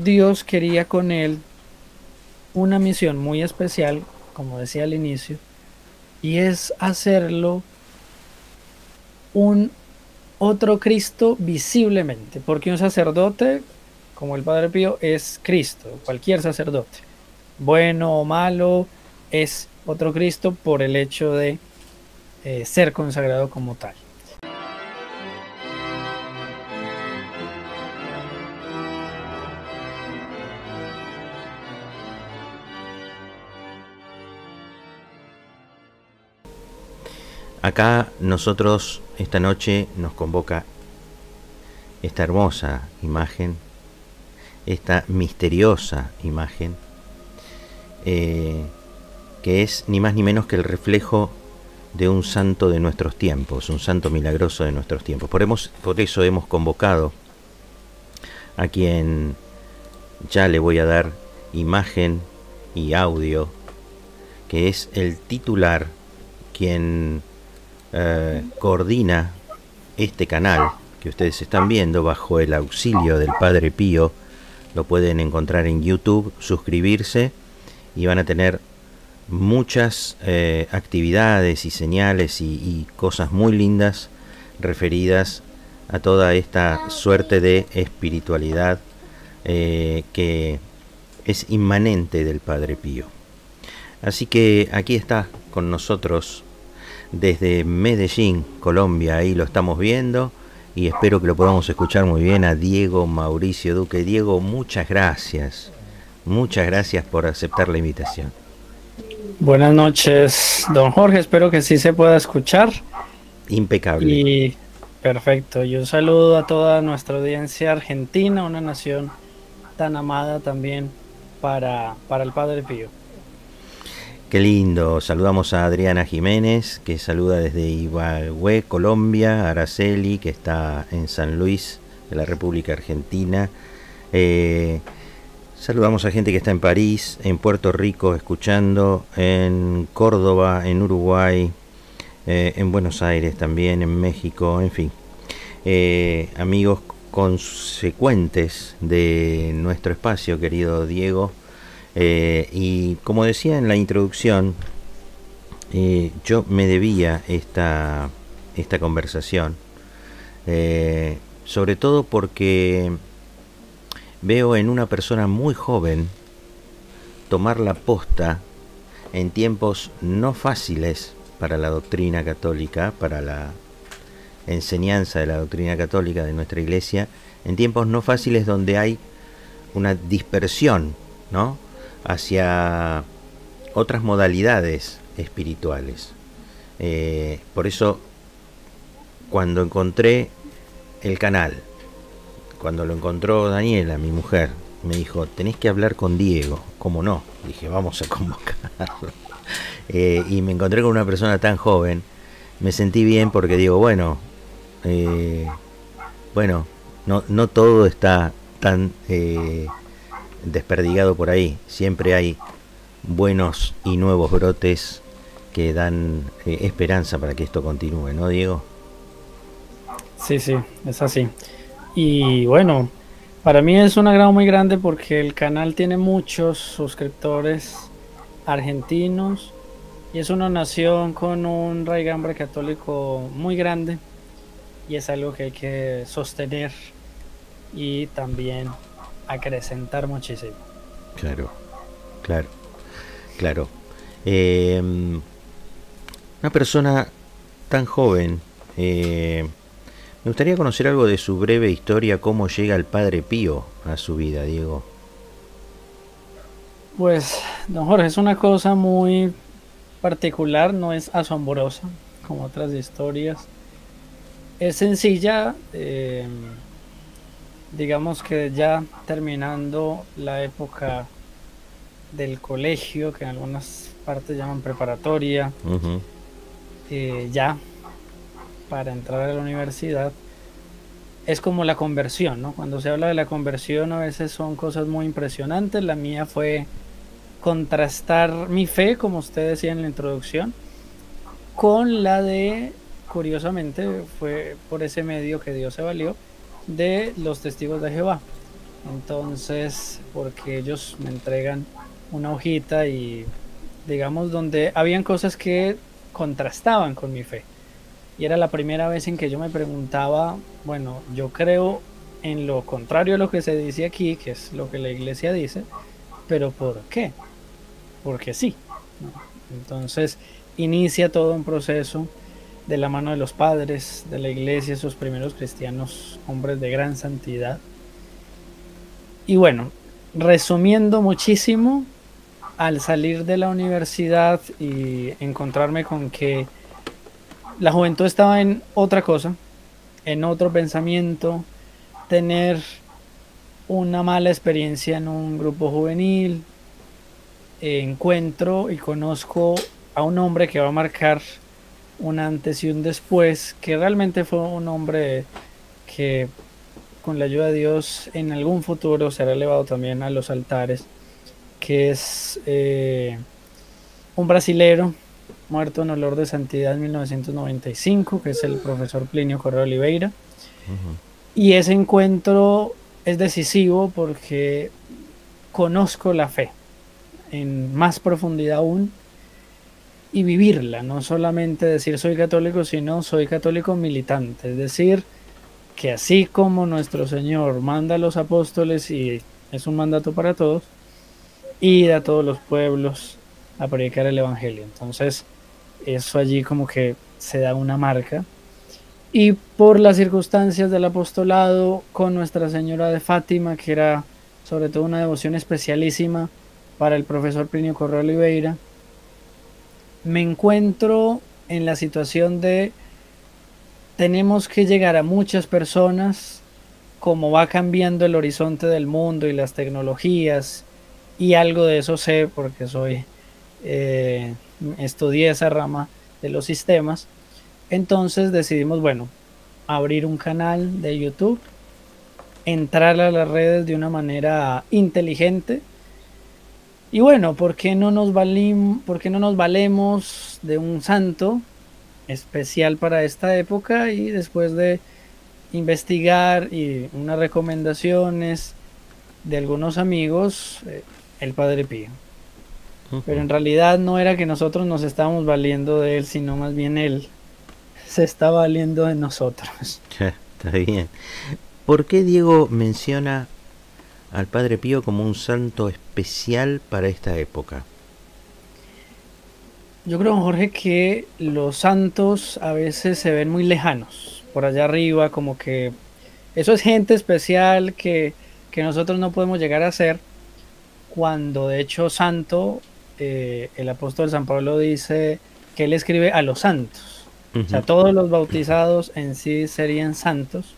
Dios quería con él una misión muy especial, como decía al inicio, y es hacerlo un otro Cristo visiblemente, porque un sacerdote, como el Padre Pío, es Cristo, cualquier sacerdote, bueno o malo, es otro Cristo por el hecho de ser consagrado como tal. Acá nosotros esta noche nos convoca esta hermosa imagen, esta misteriosa imagen, eh, que es ni más ni menos que el reflejo de un santo de nuestros tiempos, un santo milagroso de nuestros tiempos. Por eso hemos convocado a quien ya le voy a dar imagen y audio, que es el titular, quien coordina este canal que ustedes están viendo bajo el auxilio del Padre Pío. Lo pueden encontrar en YouTube, suscribirse y van a tener muchas actividades y señales y cosas muy lindas referidas a toda esta suerte de espiritualidad que es inmanente del Padre Pío. Así que aquí está con nosotros desde Medellín, Colombia, ahí lo estamos viendo y espero que lo podamos escuchar muy bien a Diego Mauricio Duque. Diego, muchas gracias por aceptar la invitación. Buenas noches, don Jorge, espero que sí se pueda escuchar Impecable. y perfecto. Y un saludo a toda nuestra audiencia argentina, una nación tan amada también para el Padre Pío. Qué lindo. Saludamos a Adriana Jiménez, que saluda desde Ibagué, Colombia, a Araceli, que está en San Luis, de la República Argentina. Saludamos a gente que está en París, en Puerto Rico, escuchando, en Córdoba, en Uruguay, en Buenos Aires también, en México, en fin. Amigos consecuentes de nuestro espacio, querido Diego. Y como decía en la introducción, yo me debía esta conversación, sobre todo porque veo en una persona muy joven tomar la posta en tiempos no fáciles para la doctrina católica, para la enseñanza de la doctrina católica de nuestra iglesia, en tiempos no fáciles donde hay una dispersión, ¿no?, hacia otras modalidades espirituales. Por eso, cuando encontré el canal, cuando lo encontró Daniela, mi mujer, me dijo, tenés que hablar con Diego. ¿Cómo no? Dije, vamos a convocarlo. Y me encontré con una persona tan joven, me sentí bien porque digo, bueno, no todo está tan desperdigado por ahí. Siempre hay buenos y nuevos brotes que dan esperanza para que esto continúe, ¿no, Diego? Sí, sí, es así. Y bueno, para mí es un agrado muy grande porque el canal tiene muchos suscriptores argentinos y es una nación con un raigambre católico muy grande y es algo que hay que sostener y también acrecentar muchísimo. Claro, claro, claro. Eh, una persona tan joven, me gustaría conocer algo de su breve historia, cómo llega el Padre Pío a su vida, Diego. Pues, don Jorge, es una cosa muy particular, no es asombrosa como otras historias. Es sencilla, digamos que ya terminando la época del colegio, que en algunas partes llaman preparatoria, Uh-huh. ya para entrar a la universidad, es como la conversión, ¿no? Cuando se habla de la conversión a veces son cosas muy impresionantes. La mía fue contrastar mi fe, como usted decía en la introducción, con la de, curiosamente, fue por ese medio que Dios se valió, de los testigos de Jehová. Entonces, porque ellos me entregan una hojita y digamos donde habían cosas que contrastaban con mi fe. Y era la primera vez en que yo me preguntaba, bueno, yo creo en lo contrario a lo que se dice aquí, que es lo que la iglesia dice, pero ¿por qué? Porque sí, ¿no? Entonces inicia todo un proceso de la mano de los padres de la iglesia, esos primeros cristianos, hombres de gran santidad. Y bueno, resumiendo muchísimo, al salir de la universidad y encontrarme con que la juventud estaba en otra cosa, en otro pensamiento, tener una mala experiencia en un grupo juvenil, encuentro y conozco a un hombre que va a marcar un antes y un después, que realmente fue un hombre que con la ayuda de Dios en algún futuro será elevado también a los altares, que es un brasilero muerto en olor de santidad en 1995, que es el profesor Plinio Correa Oliveira. Ujú. Y ese encuentro es decisivo porque conozco la fe en más profundidad aún y vivirla, no solamente decir soy católico, sino soy católico militante, es decir, que así como nuestro Señor manda a los apóstoles y es un mandato para todos, ir a todos los pueblos a predicar el Evangelio. Entonces, eso allí como que se da una marca. Y por las circunstancias del apostolado con Nuestra Señora de Fátima, que era sobre todo una devoción especialísima para el profesor Plinio Correa Oliveira, me encuentro en la situación de tenemos que llegar a muchas personas, como va cambiando el horizonte del mundo y las tecnologías, y algo de eso sé porque eh, estudié esa rama de los sistemas. Entonces decidimos, bueno, abrir un canal de YouTube, entrar a las redes de una manera inteligente. Y bueno, ¿por qué no nos valemos de un santo especial para esta época? Y después de investigar y unas recomendaciones de algunos amigos, el Padre Pío. Pero Ujú. en realidad no era que nosotros nos estábamos valiendo de él, sino más bien él se está valiendo de nosotros. Está bien. ¿Por qué Diego menciona al Padre Pío como un santo especial para esta época? Yo creo, Jorge, que los santos a veces se ven muy lejanos, por allá arriba, como que eso es gente especial que nosotros no podemos llegar a ser, cuando de hecho santo, el apóstol San Pablo dice que él escribe a los santos. O sea, Ujú. todos los bautizados en sí serían santos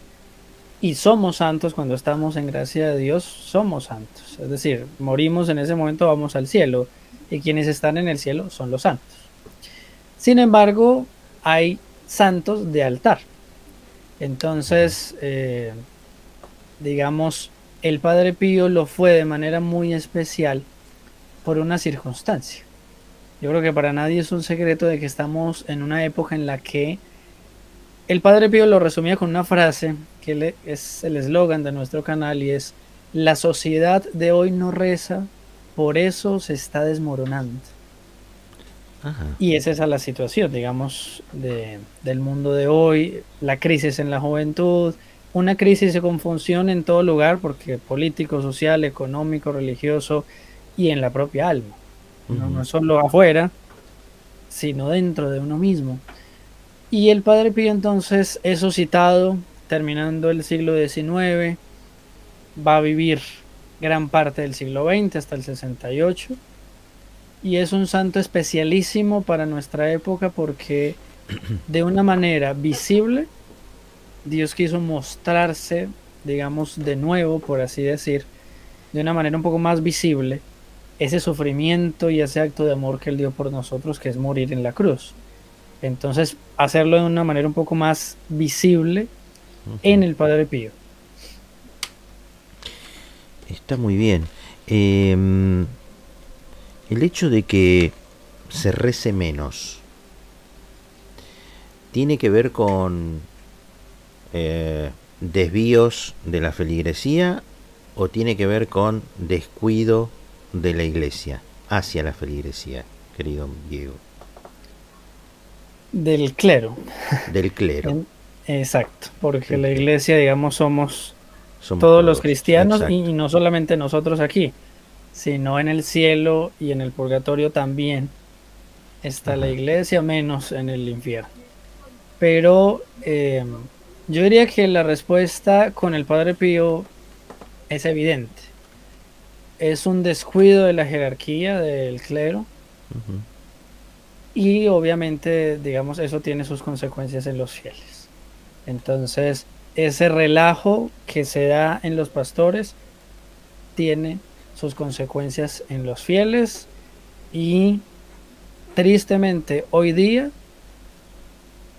y somos santos cuando estamos en gracia de Dios, somos santos. Es decir, morimos en ese momento, vamos al cielo y quienes están en el cielo son los santos. Sin embargo, hay santos de altar. Ujú. Entonces, digamos, el Padre Pío lo fue de manera muy especial por una circunstancia. Yo creo que para nadie es un secreto de que estamos en una época en la que el Padre Pío lo resumía con una frase que es el eslogan de nuestro canal y es: la sociedad de hoy no reza, por eso se está desmoronando. Ajá. Y es esa la situación, digamos, del mundo de hoy, la crisis en la juventud, una crisis de confusión en todo lugar, porque político, social, económico, religioso y en la propia alma. No, no Ujú. solo afuera, sino dentro de uno mismo. Y el Padre Pío entonces es suscitado terminando el siglo XIX, va a vivir gran parte del siglo XX hasta el 68 y es un santo especialísimo para nuestra época porque de una manera visible Dios quiso mostrarse, digamos, de nuevo, por así decir, de una manera un poco más visible, ese sufrimiento y ese acto de amor que Él dio por nosotros, que es morir en la cruz. Entonces, hacerlo de una manera un poco más visible Ujú. en el Padre Pío. Está muy bien. Em, el hecho de que se rece menos tiene que ver con desvíos de la feligresía o tiene que ver con descuido de la iglesia hacia la feligresía, querido Diego? Del clero. Del clero. En- exacto, porque Del la clero. iglesia, digamos, somos Somos todos los todos, cristianos exacto. y no solamente nosotros aquí, sino en el cielo y en el purgatorio también está la Ajá. iglesia, menos en el infierno. Pero yo diría que la respuesta con el Padre Pío es evidente. Es un descuido de la jerarquía del clero Ujú. y obviamente, digamos, eso tiene sus consecuencias en los fieles. Entonces, ese relajo que se da en los pastores tiene sus consecuencias en los fieles y tristemente hoy día,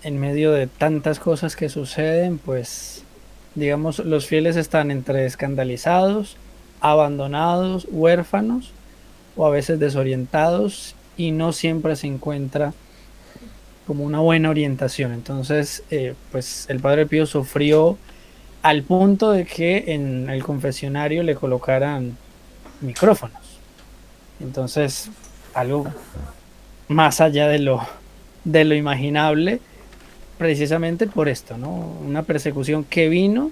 en medio de tantas cosas que suceden, pues digamos, los fieles están entre escandalizados, abandonados, huérfanos o a veces desorientados y no siempre se encuentra como una buena orientación. Entonces, pues el Padre Pío sufrió al punto de que en el confesionario le colocaran micrófonos. Entonces, algo más allá de lo imaginable, precisamente por esto, ¿no? Una persecución que vino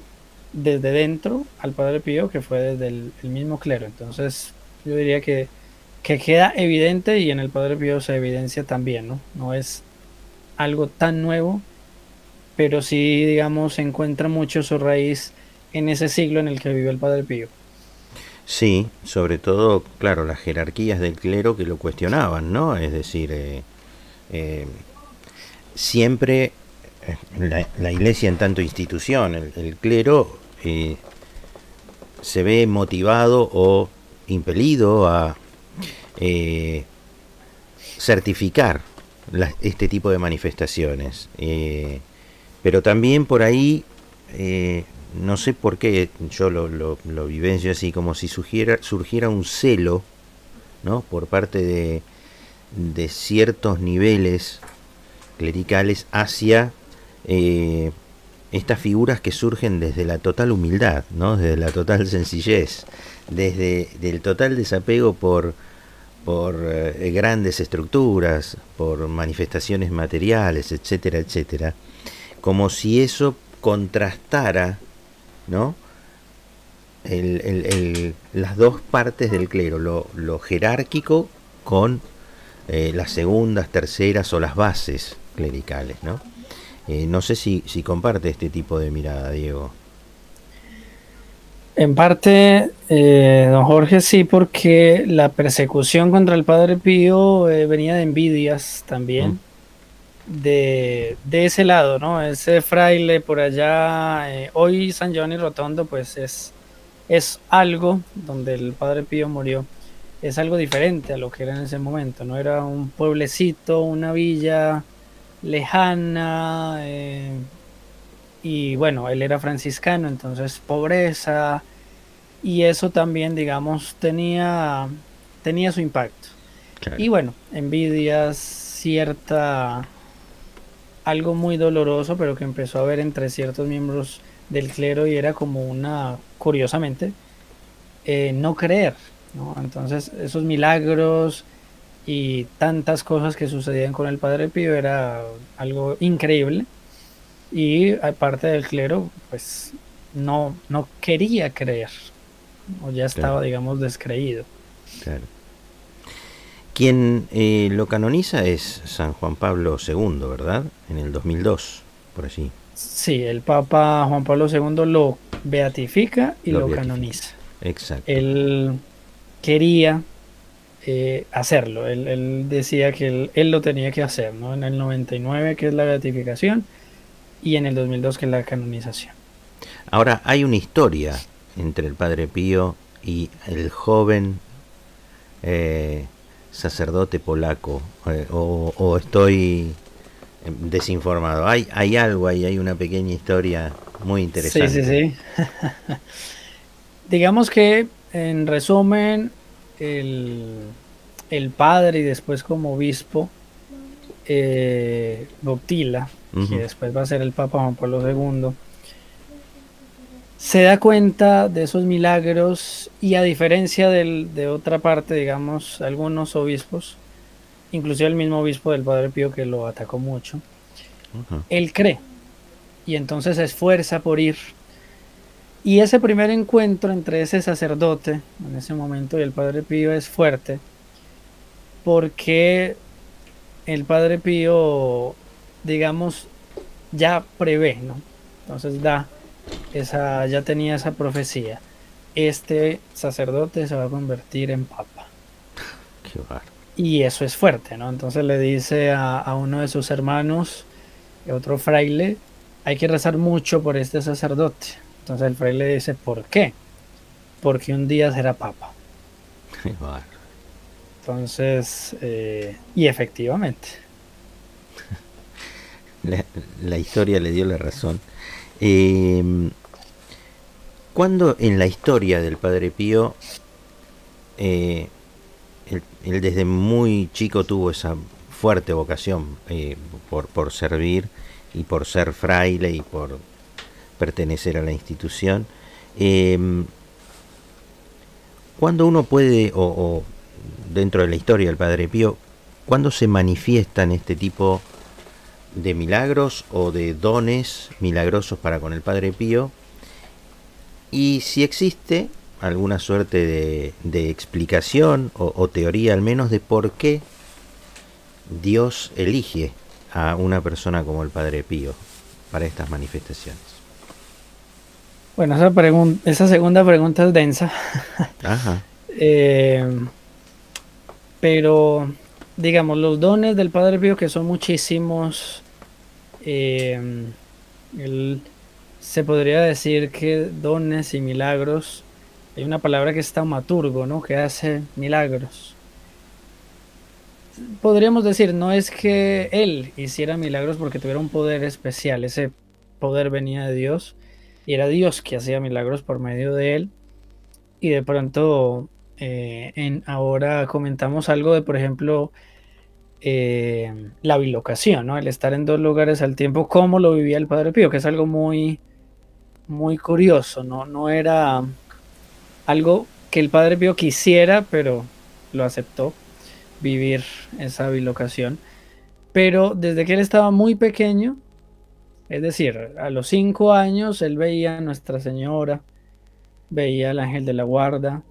desde dentro al Padre Pío, que fue desde el mismo clero. Entonces, yo diría que queda evidente y en el Padre Pío se evidencia también, ¿no? No es algo tan nuevo, pero sí, digamos, se encuentra mucho su raíz en ese siglo en el que vivió el Padre Pío. Sí, sobre todo, claro, las jerarquías del clero que lo cuestionaban, ¿no? Es decir, eh, siempre la iglesia en tanto institución, el clero se ve motivado o impelido a eh, certificar este tipo de manifestaciones. Pero también por ahí, no sé por qué, yo lo vivencio así, como si surgiera un celo, ¿no? Por parte de ciertos niveles clericales hacia estas figuras que surgen desde la total humildad, ¿no? Desde la total sencillez, desde el total desapego por grandes estructuras, por manifestaciones materiales, etcétera, etcétera, como si eso contrastara, ¿no? Las dos partes del clero, lo jerárquico con las segundas, terceras o las bases clericales, ¿no? No sé si comparte este tipo de mirada, Diego. En parte, don Jorge, sí, porque la persecución contra el Padre Pío venía de envidias ¿Mm? también, de ese lado, ¿no? Ese fraile por allá, hoy San Giovanni Rotondo, pues es algo donde el Padre Pío murió, es algo diferente a lo que era en ese momento, ¿no? Era un pueblecito, una villa lejana, y bueno, él era franciscano, entonces pobreza, y eso también, digamos, tenía su impacto. Claro. Y bueno, envidias, cierta, algo muy doloroso, pero que empezó a haber entre ciertos miembros del clero y era como una, curiosamente, no creer, ¿no? Entonces, esos milagros y tantas cosas que sucedían con el Padre Pío era algo increíble y aparte del clero, pues no quería creer o ya Claro, estaba, digamos, descreído. claro. Quien lo canoniza es San Juan Pablo II, ¿verdad? En el 2002, por allí. Sí, el Papa Juan Pablo II lo beatifica y Lo lo beatifica. canoniza. Exacto. Él quería hacerlo, él decía que él lo tenía que hacer, ¿no? En el 99, que es la beatificación, y en el 2002, que es la canonización. Ahora, hay una historia entre el Padre Pío y el joven eh, sacerdote polaco, o estoy desinformado. Hay algo ahí, hay una pequeña historia muy Sí, sí, interesante. sí. Digamos que, en resumen, el, el padre y después como obispo, Botila, que Ujú. después va a ser el Papa Juan Pablo II, se da cuenta de esos milagros y a diferencia de otra parte, digamos, algunos obispos, inclusive el mismo obispo del Padre Pío que lo atacó mucho, Ujú. él cree y entonces se esfuerza por ir. Y ese primer encuentro entre ese sacerdote en ese momento y el Padre Pío es fuerte porque el Padre Pío, digamos, ya prevé, ¿no? Entonces ya tenía esa profecía. Este sacerdote se va a convertir en papa. Qué bar. Y eso es fuerte, ¿no? Entonces le dice a uno de sus hermanos, otro fraile, hay que rezar mucho por este sacerdote. Entonces el fraile dice, ¿por qué? Porque un día será papa. Qué bar. Entonces, y efectivamente. La, la historia le dio la razón. Eh, ¿Cuándo en la historia del Padre Pío, eh, él desde muy chico tuvo esa fuerte vocación por servir y por ser fraile y por pertenecer a la institución? Eh, ¿Cuándo uno puede, o dentro de la historia del Padre Pío, cuándo se manifiestan este tipo de milagros o de dones milagrosos para con el Padre Pío? Y si existe alguna suerte de explicación o teoría al menos de por qué Dios elige a una persona como el Padre Pío para estas manifestaciones. Bueno, esa segunda pregunta es densa. Ajá. Eh, pero, digamos, los dones del Padre Pío, que son muchísimos, eh, él, se podría decir que dones y milagros, hay una palabra que es taumaturgo, ¿no? Que hace milagros. Podríamos decir, no es que él hiciera milagros porque tuviera un poder especial, ese poder venía de Dios y era Dios que hacía milagros por medio de él. Y de pronto, ahora comentamos algo de, por ejemplo, la bilocación, ¿no? El estar en dos lugares al tiempo, como lo vivía el Padre Pío, que es algo muy, muy curioso, ¿no? No era algo que el Padre Pío quisiera, pero lo aceptó, vivir esa bilocación. Pero desde que él estaba muy pequeño, es decir, a los 5 años, él veía a Nuestra Señora, veía al ángel de la guarda,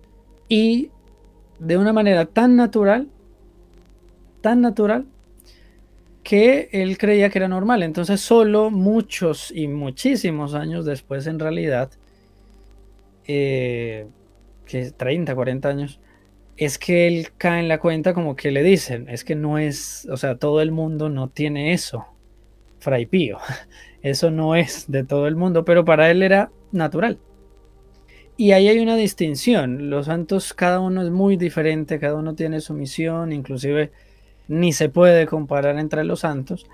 y de una manera tan natural, que él creía que era normal. Entonces solo muchos y muchísimos años después, en realidad, que 30, 40 años, es que él cae en la cuenta como que le dicen, es que no es, o sea, todo el mundo no tiene eso, Fray Pío, eso no es de todo el mundo, pero para él era natural. Y ahí hay una distinción, los santos cada uno es muy diferente, cada uno tiene su misión, inclusive ni se puede comparar entre los santos,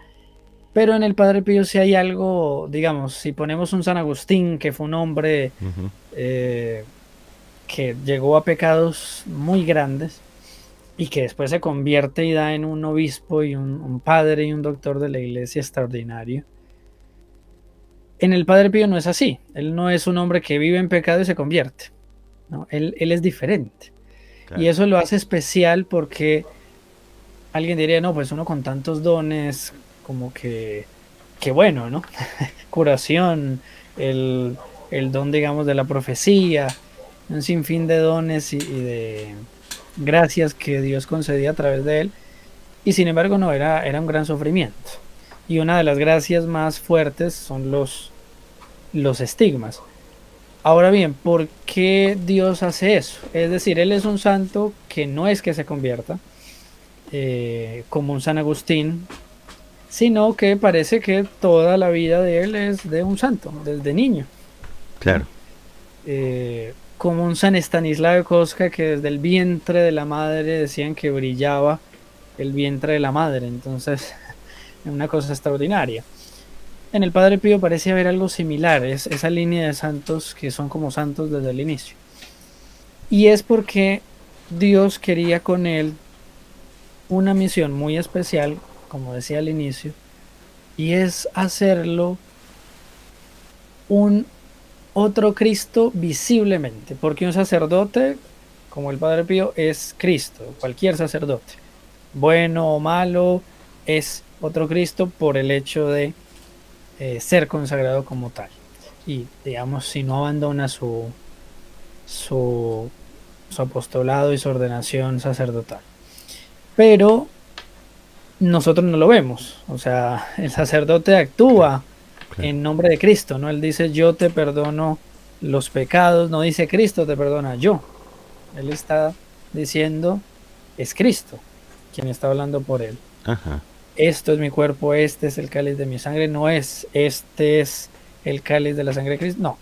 pero en el Padre Pío sí hay algo, digamos, si ponemos un San Agustín, que fue un hombre Uh-huh. Que llegó a pecados muy grandes y que después se convierte y da en un obispo y un padre y un doctor de la iglesia extraordinario. En el Padre Pío no es así, él no es un hombre que vive en pecado y se convierte, ¿no? Él es diferente. Y Claro. eso lo hace especial porque alguien diría, no, pues uno con tantos dones, como que bueno, ¿no? Curación, el, el don, digamos, de la profecía, un sinfín de dones y de gracias que Dios concedía a través de él. Y sin embargo, no, era un gran sufrimiento. Y una de las gracias más fuertes son los estigmas. Ahora bien, ¿por qué Dios hace eso? Es decir, Él es un santo que no es que se convierta, como un San Agustín, sino que parece que toda la vida de Él es de un santo, desde niño, ¿no? Claro. Como un San Estanislao de Kostka, que desde el vientre de la madre decían que brillaba el vientre de la madre, entonces una cosa extraordinaria. En el Padre Pío parece haber algo similar, es esa línea de santos que son como santos desde el inicio. Y es porque Dios quería con él una misión muy especial, como decía al inicio, y es hacerlo un otro Cristo visiblemente, porque un sacerdote, como el Padre Pío, es Cristo, cualquier sacerdote, bueno o malo, es otro Cristo por el hecho de ser consagrado como tal. Y digamos, si no abandona su, su apostolado y su ordenación sacerdotal. Pero nosotros no lo vemos, o sea, el sacerdote actúa Claro. en nombre de Cristo, ¿no? Él dice, yo te perdono los pecados, no dice Cristo te perdona yo. Él está diciendo, es Cristo quien está hablando por él. Ajá. Esto es mi cuerpo, este es el cáliz de mi sangre, no es, este es el cáliz de la sangre de Cristo, no,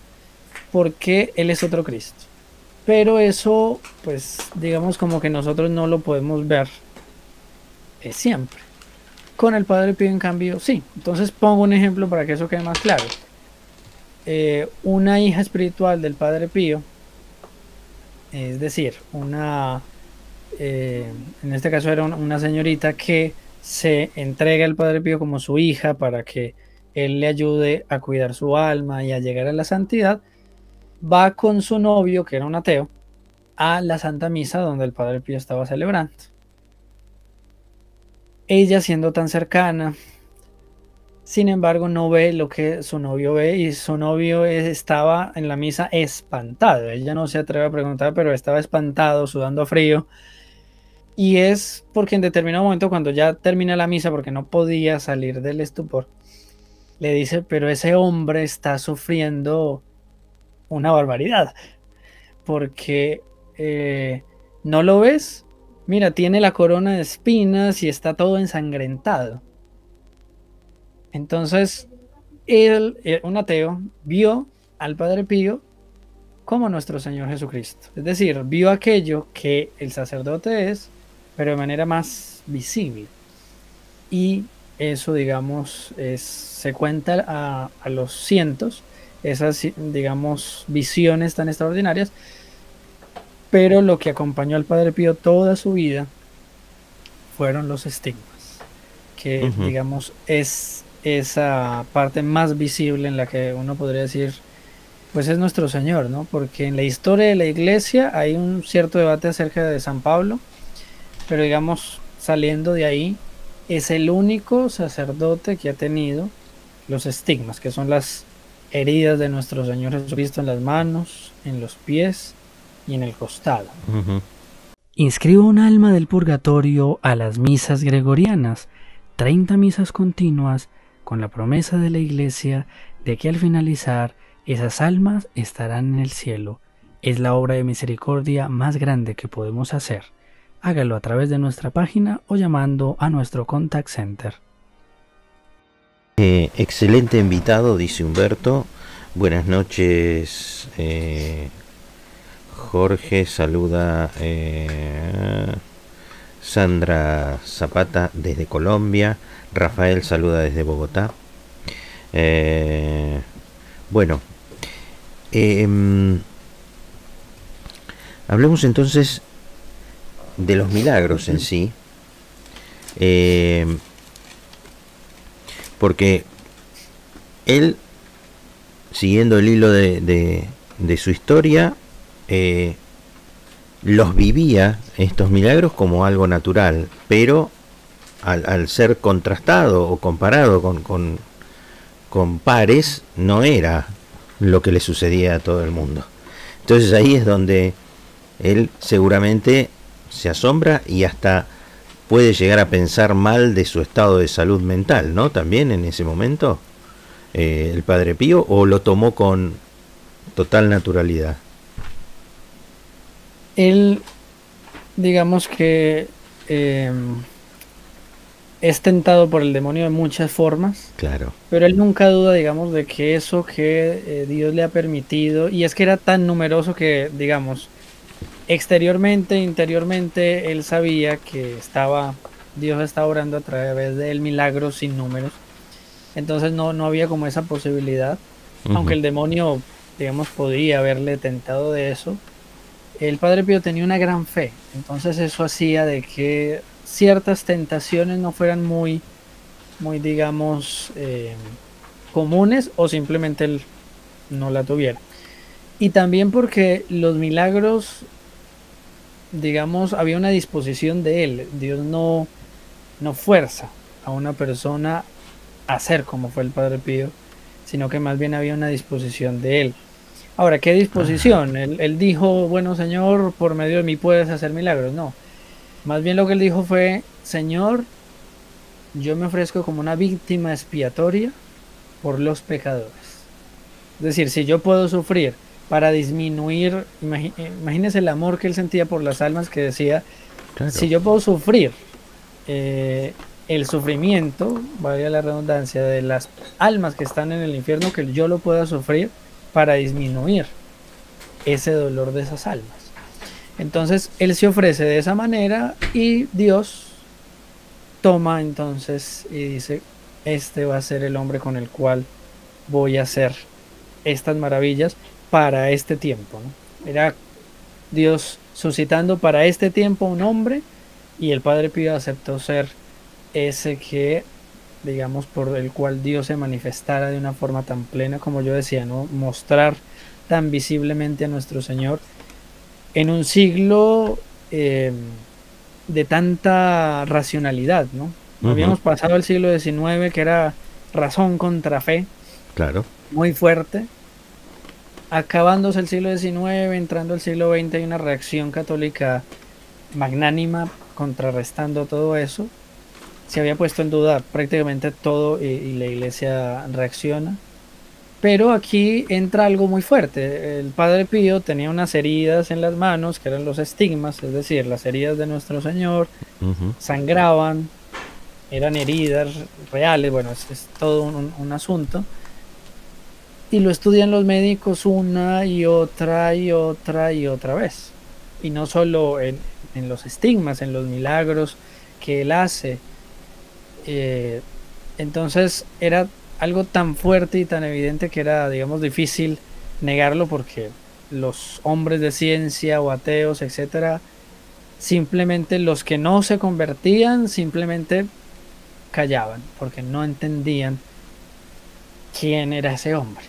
porque Él es otro Cristo. Pero eso, pues, digamos como que nosotros no lo podemos ver siempre. Con el Padre Pío, en cambio, sí. Entonces pongo un ejemplo para que eso quede más claro. Una hija espiritual del Padre Pío, es decir, en este caso era una señorita que se entrega al Padre Pío como su hija para que él le ayude a cuidar su alma y a llegar a la santidad, va con su novio, que era un ateo, a la Santa Misa donde el Padre Pío estaba celebrando. Ella, siendo tan cercana, sin embargo, no ve lo que su novio ve, y su novio estaba en la misa espantado. Ella no se atreve a preguntar, pero estaba espantado, sudando frío. Y es porque en determinado momento, cuando ya termina la misa, porque no podía salir del estupor, le dice, pero ese hombre está sufriendo una barbaridad, porque ¿no lo ves? Mira, tiene la corona de espinas y está todo ensangrentado. Entonces, él, un ateo, vio al Padre Pío como nuestro Señor Jesucristo. Es decir, vio aquello que el sacerdote es, pero de manera más visible. Y eso, digamos, se cuenta a los cientos, esas, digamos, visiones tan extraordinarias, pero lo que acompañó al Padre Pío toda su vida fueron los estigmas, que, Ujú. digamos, es esa parte más visible en la que uno podría decir, pues es nuestro Señor, ¿no? Porque en la historia de la Iglesia hay un cierto debate acerca de San Pablo, pero digamos, saliendo de ahí, es el único sacerdote que ha tenido los estigmas, que son las heridas de nuestro Señor Jesucristo en las manos, en los pies y en el costado. Ujú. Inscribo un alma del purgatorio a las misas gregorianas, 30 misas continuas, con la promesa de la Iglesia de que al finalizar esas almas estarán en el cielo. Es la obra de misericordia más grande que podemos hacer. Hágalo a través de nuestra página o llamando a nuestro contact center. Excelente invitado, dice Humberto. Buenas noches, Jorge. Saluda Sandra Zapata desde Colombia. Rafael saluda desde Bogotá. Bueno, hablemos entonces de los milagros en sí. Porque él, siguiendo el hilo de su historia, los vivía, estos milagros, como algo natural, pero al ser contrastado o comparado con pares, no era lo que le sucedía a todo el mundo. Entonces ahí es donde él seguramente se asombra y hasta puede llegar a pensar mal de su estado de salud mental, ¿no? También en ese momento, el Padre Pío, o lo tomó con total naturalidad. Él, digamos que es tentado por el demonio de muchas formas, Claro. pero él nunca duda, digamos, de que eso que Dios le ha permitido, y es que era tan numeroso que, digamos, exteriormente, interiormente, él sabía que Dios estaba obrando a través de él milagros sin números. Entonces no había como esa posibilidad, aunque Uh-huh. el demonio, digamos, podía haberle tentado de eso. El Padre Pío tenía una gran fe, entonces eso hacía de que ciertas tentaciones no fueran muy, digamos, comunes, o simplemente él no la tuviera. Y también porque los milagros, digamos, había una disposición de él. Dios no fuerza a una persona a ser como fue el Padre Pío, sino que más bien había una disposición de él. Ahora, ¿qué Ah, disposición? Él dijo, bueno, Señor, por medio de mí puedes hacer milagros. No, más bien lo que él dijo fue, Señor, yo me ofrezco como una víctima expiatoria por los pecadores. Es decir, si yo puedo sufrir para disminuir, imagínese el amor que él sentía por las almas, que decía, si claro. yo puedo sufrir eh, el sufrimiento, vaya la redundancia, de las almas que están en el infierno, que yo lo pueda sufrir para disminuir ese dolor de esas almas. Entonces, él se ofrece de esa manera y Dios toma entonces y dice, este va a ser el hombre con el cual voy a hacer estas maravillas para este tiempo, ¿no? Era Dios suscitando para este tiempo un hombre y el Padre Pío aceptó ser ese que, digamos, por el cual Dios se manifestara de una forma tan plena como yo decía, ¿no? Mostrar tan visiblemente a nuestro Señor en un siglo de tanta racionalidad, ¿no? Ujú, Habíamos pasado el siglo XIX, que era razón contra fe, claro. muy fuerte. Acabándose el siglo XIX, entrando el siglo XX, hay una reacción católica magnánima contrarrestando todo eso. Se había puesto en duda prácticamente todo y la iglesia reacciona. Pero aquí entra algo muy fuerte. El Padre Pío tenía unas heridas en las manos, que eran los estigmas, es decir, las heridas de nuestro Señor, Ujú. sangraban, eran heridas reales, bueno, es todo un asunto. Y lo estudian los médicos una y otra y otra y otra vez. Y no solo en los estigmas, en los milagros que él hace. Eh, entonces era algo tan fuerte y tan evidente que era, digamos, difícil negarlo porque los hombres de ciencia o ateos, etcétera, simplemente los que no se convertían, simplemente callaban porque no entendían quién era ese hombre.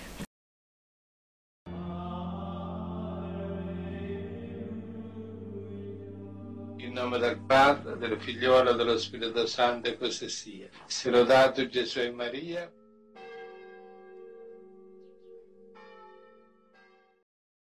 In nome del Padre, del Figliolo e dello Spirito Santo, e così sia. Sia lodato Gesù e Maria.